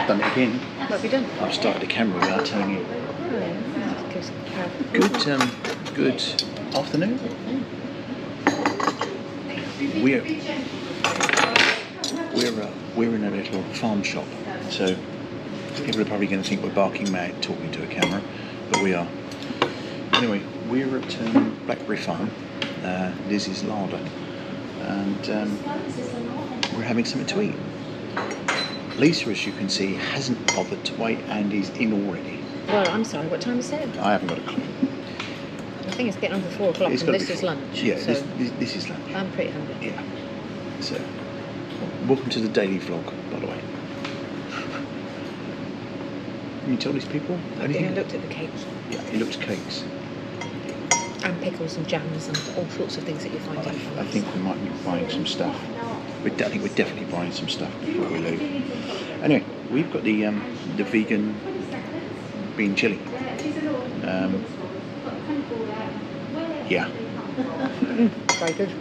I've done it again. What have you done? I've started the camera without telling you. Good afternoon. We're in a little farm shop, so people are probably going to think we're barking mad talking to a camera, but we are. Anyway, we're at Blackberry Farm, Liz's larder, and we're having something to eat. Lisa, as you can see, hasn't bothered to wait and is in already. Well, I'm sorry, what time is it? I haven't got a clue. I think it's getting on for 4 o'clock and this is lunch. Yeah, so this is lunch. I'm pretty hungry. Yeah. So, welcome to the daily vlog, by the way. Can you tell these people anything? I looked at the cakes. Yeah, it looks cakes. And pickles and jams and all sorts of things that you find in farms. I think we might be buying some stuff. I think we're definitely buying some stuff before we leave. Anyway, we've got the vegan bean chili. Yeah. Very good.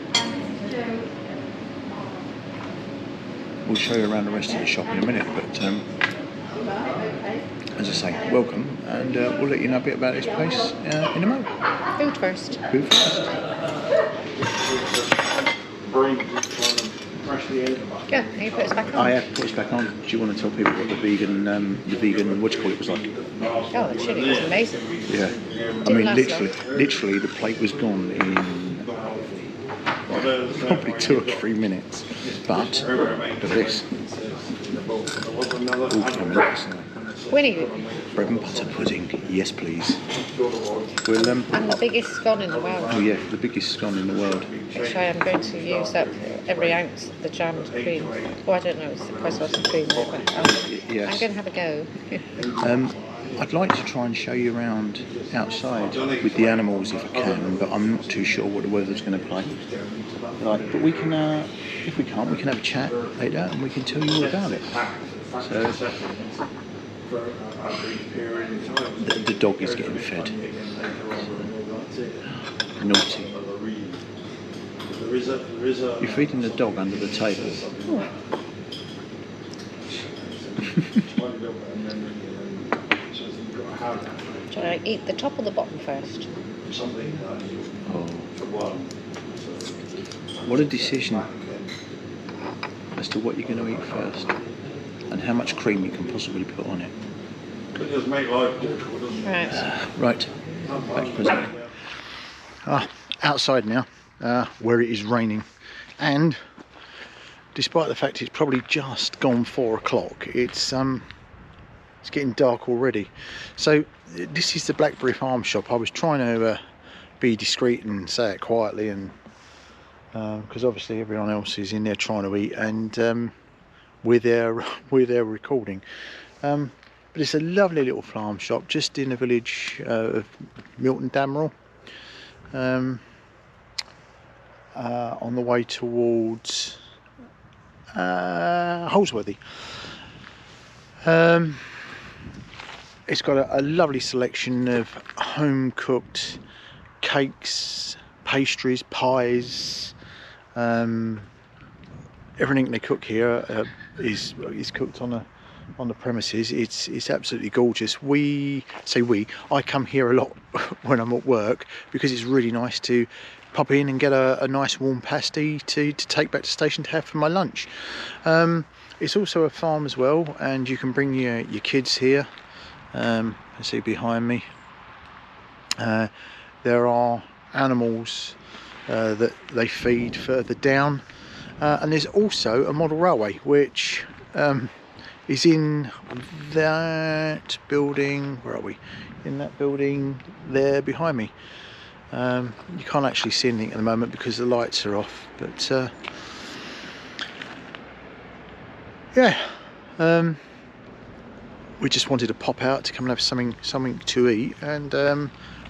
We'll show you around the rest of the shop in a minute, but as I say, welcome, and we'll let you know a bit about this place in a moment. Food first. Food first. Yeah, can you put us back on? I have put us back on. Do you want to tell people what the vegan, what do you call it, was like? Oh, the chili was amazing. Yeah. I mean, literally, the plate was gone in probably 2 or 3 minutes. But look at this. Winnie. Bread and butter pudding, yes please. We'll, and the biggest scone in the world. Oh yeah, the biggest scone in the world. Which I am going to use up every ounce of the jammed cream. Oh, I don't know, it's quite a lot of cream there, but yes. I'm going to have a go. I'd like to try and show you around outside with the animals if I can, but I'm not too sure what the weather's going to play. But we can, if we can't, we can have a chat later and we can tell you all about it. So, the dog is getting fed. Naughty. You're feeding the dog under the table. Shall I eat the top or the bottom first? Oh. What a decision as to what you're going to eat first and how much cream you can possibly put on it. Right. Back presently. Outside now, where it is raining, and despite the fact it's probably just gone 4 o'clock, it's getting dark already. So this is the Blackberry Farm Shop. I was trying to be discreet and say it quietly, and because obviously everyone else is in there trying to eat, and we're there recording. But it's a lovely little farm shop just in the village of Milton Damerel, on the way towards Holsworthy. It's got a lovely selection of home cooked cakes, pastries, pies. Everything they cook here is cooked on the premises. It's absolutely gorgeous. I come here a lot when I'm at work because it's really nice to pop in and get a nice warm pasty to take back to the station to have for my lunch. It's also a farm as well, and you can bring your kids here. See behind me, there are animals that they feed further down, and there's also a model railway which is in that building. Where are we? In that building there behind me. You can't actually see anything at the moment because the lights are off, but yeah, we just wanted to pop out to come and have something to eat, and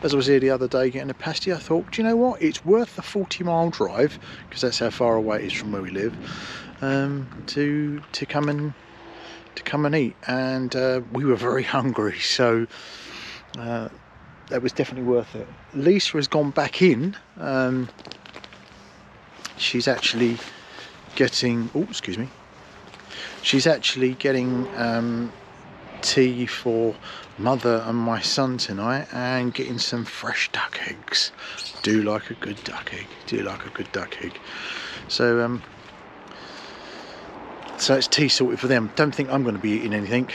as I was here the other day getting a pasty, I thought, do you know what, it's worth the 40-mile drive, because that's how far away it is from where we live, to come and eat. And we were very hungry, so that was definitely worth it. Lisa has gone back in. She's actually getting, oh excuse me, she's actually getting tea for mother and my son tonight, and getting some fresh duck eggs. Do like a good duck egg. Do like a good duck egg. So so it's tea sorted for them. Don't think I'm going to be eating anything,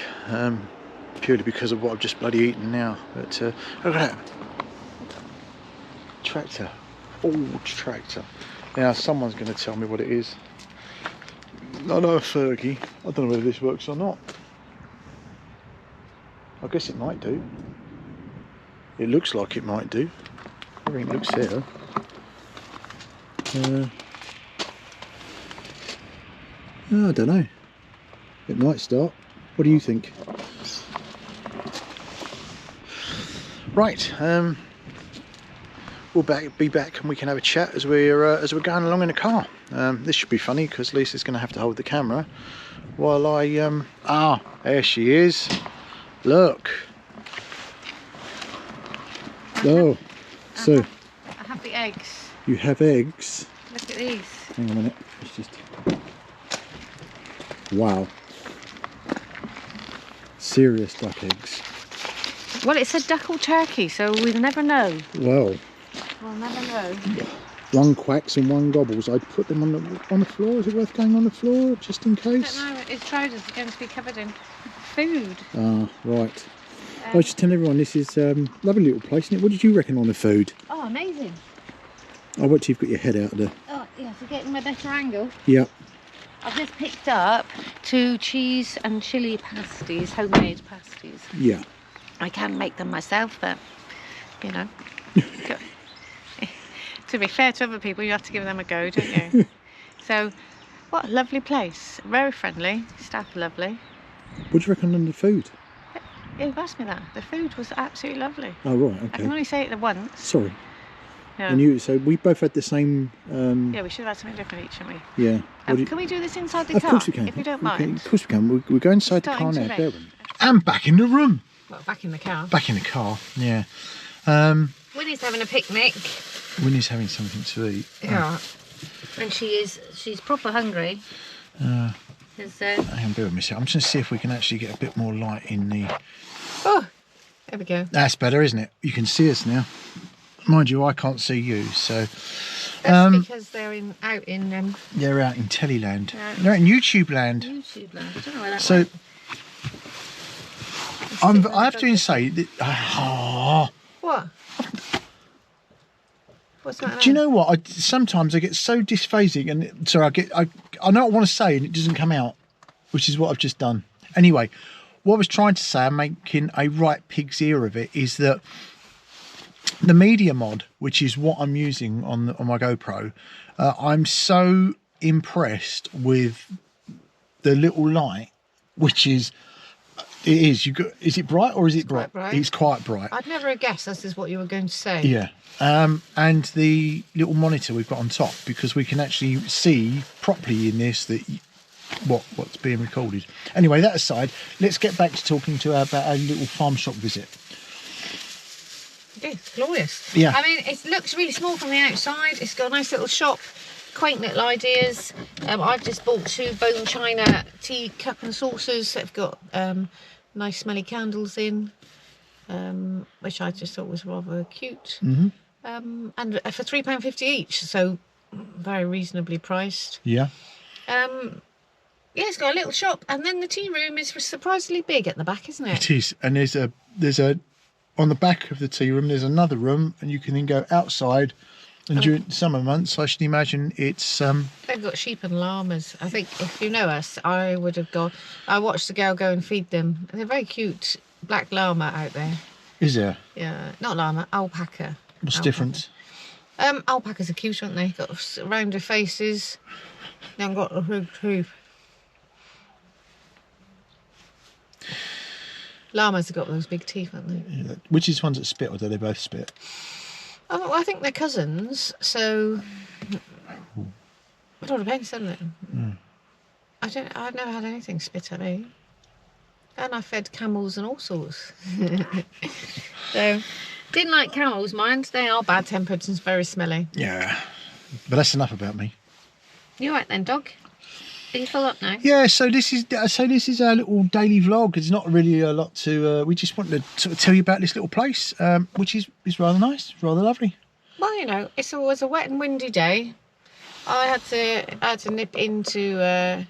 purely because of what I've just bloody eaten now. But look at that tractor, old tractor. Now someone's going to tell me what it is. I know a Fergie. I don't know whether this works or not. I guess it might do. It looks like it might do. Everything looks there. I don't know. It might start. What do you think? Right. We'll be back, and we can have a chat as we're going along in the car. This should be funny because Lisa's going to have to hold the camera while I there she is. Look. Oh, so I have the eggs. You have eggs. Look at these. Hang on a minute. It's just wow. Serious duck eggs. Well, it said duck or turkey, so we'll never know. Well, we'll never know. One quacks and one gobbles. I'd put them on the floor. Is it worth going on the floor just in case? I don't know. His trousers are going to be covered in food. Ah, right. I was just telling everyone this is lovely little place, isn't it? What did you reckon on the food? Oh, amazing. I bet you've got your head out of there. Oh, yeah, so getting a better angle. Yeah. I've just picked up 2 cheese and chilli pasties, homemade pasties. Yeah. I can make them myself, but, you know. To be fair to other people, you have to give them a go, don't you? So, what a lovely place. Very friendly. Staff are lovely. What do you reckon on the food? Yeah, you've asked me that. The food was absolutely lovely. Oh, right, okay. I can only say it once. Sorry. Yeah. And so we both had the same... yeah, we should have had something different each, shouldn't we? Yeah. Can we do this inside the car? Of course we can. If you don't mind. Of course we can. We go inside the car now, Starting Devon. And back in the room. Well, back in the car. Back in the car, yeah. Winnie's having a picnic. Winnie's having something to eat. Yeah. And she's proper hungry. Hang on, bear with me a sec. I'm just going to see if we can actually get a bit more light in the... Oh, there we go. That's better, isn't it? You can see us now. Mind you, I can't see you, so... That's because they're out in... They're out in Tellyland. Yeah. They're out in YouTube land. YouTube land. I don't know where that So... went. I have to say that... What? What's that? Do you know what? Sometimes I get so dysphasic, and sorry, I know what I want to say, and it doesn't come out, which is what I've just done. Anyway, what I was trying to say, I'm making a right pig's ear of it, is that the media mod, which is what I'm using on my GoPro, I'm so impressed with the little light, which is. It is. Is it bright or is it bright? It's quite bright. I'd never have guessed this is what you were going to say. Yeah. And the little monitor we've got on top, because we can actually see properly in this that what's being recorded. Anyway, that aside, let's get back to talking about our little farm shop visit. Yeah, it's glorious. Yeah. I mean, it looks really small from the outside. It's got a nice little shop. Quaint little ideas. I've just bought 2 bone china tea cup and saucers that have got nice smelly candles in, which I just thought was rather cute. Mm-hmm. And for £3.50 each, so very reasonably priced. Yeah. Yeah, it's got a little shop, and then the tea room is surprisingly big at the back, isn't it? It is, and there's a on the back of the tea room. There's another room, and you can then go outside. And during the summer months, I should imagine it's... They've got sheep and llamas. I think if you know us, I would have gone... I watched the girl go and feed them. They're very cute black llama out there. Is there? Yeah, not llama, alpaca. What's the difference? Alpacas are cute, aren't they? Got rounder faces. They haven't got a hooked hoof. Llamas have got those big teeth, haven't they? Yeah. Which is ones that spit, or do they both spit? Oh, well, I think they're cousins, so it all depends, doesn't it? Mm. I've never had anything spit at me, and I fed camels and all sorts. So didn't like camels, mind. They are bad-tempered and very smelly. Yeah, but that's enough about me. You all right then, dog? Are you full up now? Yeah, so this is our little daily vlog. There's not really a lot to. We just wanted to sort of tell you about this little place, which is rather nice, rather lovely. Well, you know, it was a wet and windy day. I had to nip into the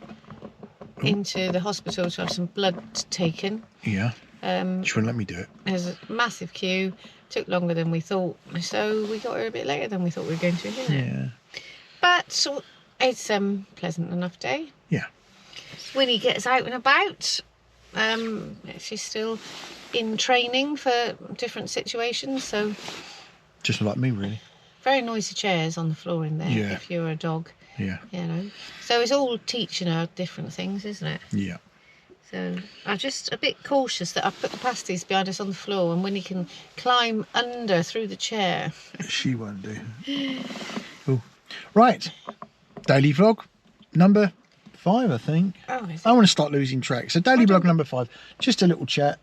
hospital to have some blood taken. Yeah. She wouldn't let me do it. There's a massive queue. Took longer than we thought, so we got here a bit later than we thought we were going to. Didn't it? Yeah. But it's pleasant enough day. Yeah. Winnie gets out and about. She's still in training for different situations, so Just like me, really. very noisy chairs on the floor in there. Yeah. If you're a dog, Yeah. you know. So it's all teaching her different things, isn't it? Yeah. So I'm just a bit cautious that I've put the pasties behind us on the floor, and Winnie can climb under through the chair. She won't do. Cool. Right. Daily vlog number 5, I think. Oh, is I it? want to start losing track. So daily vlog number 5. Just a little chat.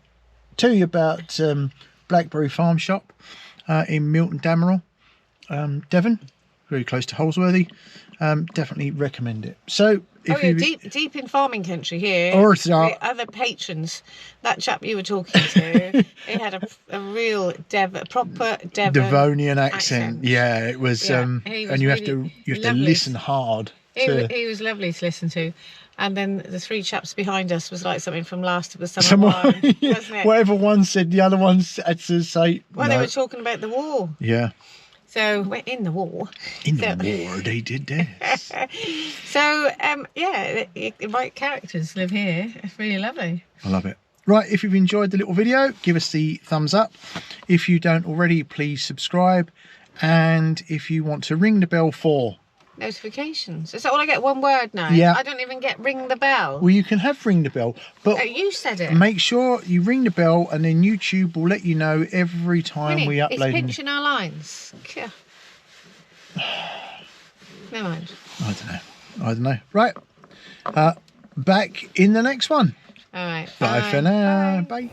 Tell you about Blackberry Farm Shop in Milton Damerel, Devon, very close to Holsworthy. Definitely recommend it. So if you're you deep in farming country here. Or the other patrons, that chap you were talking to, he had a real proper Devonian accent. Yeah, it was. Yeah, and he you was have to listen hard. He was lovely to listen to. And then the 3 chaps behind us was like something from Last of the Summer Wine, wasn't it? Whatever one said, the other ones had to say. Well, no. they were talking about the war. Yeah. So we're in the war. In the war, they did this. So yeah, the right characters live here. It's really lovely. I love it. Right, if you've enjoyed the little video, give us the thumbs up. If you don't already, please subscribe. And if you want to ring the bell for notifications. Is that all I get? One word now? Yeah. I don't even get ring the bell. Well, you can have ring the bell, but you said it. Make sure you ring the bell, and then YouTube will let you know every time Winnie, we upload. It's pinching our lines. Never mind. I don't know. Right. Back in the next one. All right. Bye for now. Bye. Bye.